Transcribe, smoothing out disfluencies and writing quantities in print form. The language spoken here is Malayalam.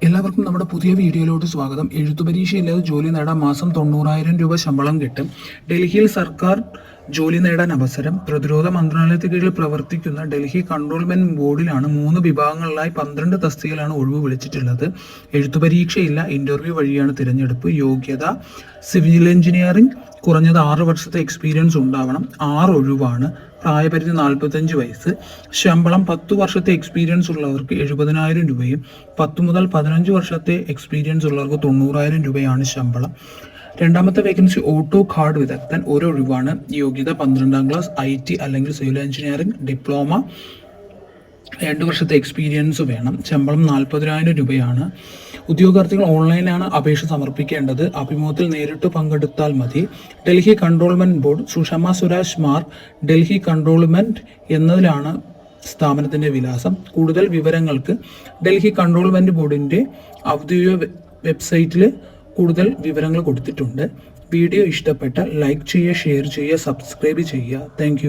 എല്ലാവർക്കും നമ്മുടെ പുതിയ വീഡിയോയിലോട്ട് സ്വാഗതം. എഴുത്തുപരീക്ഷയില്ലാതെ ജോലി നേടാൻ മാസം 90,000 രൂപ ശമ്പളം കിട്ടും. ഡൽഹിയിൽ സർക്കാർ ജോലി നേടാൻ അവസരം. പ്രതിരോധ മന്ത്രാലയത്തിന് കീഴിൽ പ്രവർത്തിക്കുന്ന ഡൽഹി കൺട്രോൾമെന്റ് ബോർഡിലാണ് 3 വിഭാഗങ്ങളിലായി 12 തസ്തികയിലാണ് ഒഴിവ് വിളിച്ചിട്ടുള്ളത്. എഴുത്തുപരീക്ഷയില്ല, ഇന്റർവ്യൂ വഴിയാണ് തിരഞ്ഞെടുപ്പ്. യോഗ്യത സിവിൽ എഞ്ചിനീയറിംഗ്, കുറഞ്ഞത് 6 വർഷത്തെ എക്സ്പീരിയൻസ് ഉണ്ടാവണം. 6 ഒഴിവാണ്. പ്രായപരിധി 45 വയസ്സ്. ശമ്പളം 10 വർഷത്തെ എക്സ്പീരിയൻസ് ഉള്ളവർക്ക് 70,000 രൂപയും 10 മുതൽ 15 വർഷത്തെ എക്സ്പീരിയൻസ് ഉള്ളവർക്ക് 90,000 രൂപയാണ് ശമ്പളം. രണ്ടാമത്തെ വേക്കൻസി ഓട്ടോ കാർഡ് വിദഗ്ധൻ, ഒരു ഒഴിവാണ്. യോഗ്യത 12ാം ക്ലാസ്, IT അല്ലെങ്കിൽ സിവിൽ എഞ്ചിനീയറിംഗ്, ഡിപ്ലോമ, 2 വർഷത്തെ എക്സ്പീരിയൻസ് വേണം. ശമ്പളം 40,000 രൂപയാണ്. ഉദ്യോഗാർത്ഥികൾ ഓൺലൈനാണ് അപേക്ഷ സമർപ്പിക്കേണ്ടത്. അഭിമുഖത്തിൽ നേരിട്ട് പങ്കെടുത്താൽ മതി. ഡൽഹി കൺട്രോൾമെന്റ് ബോർഡ്, സുഷമ സുരാജ് മാർഗ്, ഡൽഹി കൺട്രോൾമെന്റ് എന്നതിലാണ് സ്ഥാപനത്തിന്റെ വിലാസം. കൂടുതൽ വിവരങ്ങൾക്ക് ഡൽഹി കൺട്രോൾമെന്റ് ബോർഡിന്റെ ഔദ്യോഗിക വെബ്സൈറ്റിൽ കൂടുതൽ വിവരങ്ങൾ കൊടുത്തിട്ടുണ്ട്. വീഡിയോ ഇഷ്ടപ്പെട്ടാൽ ലൈക്ക് ചെയ്യുക, ഷെയർ ചെയ്യുക, സബ്സ്ക്രൈബ് ചെയ്യുക. താങ്ക്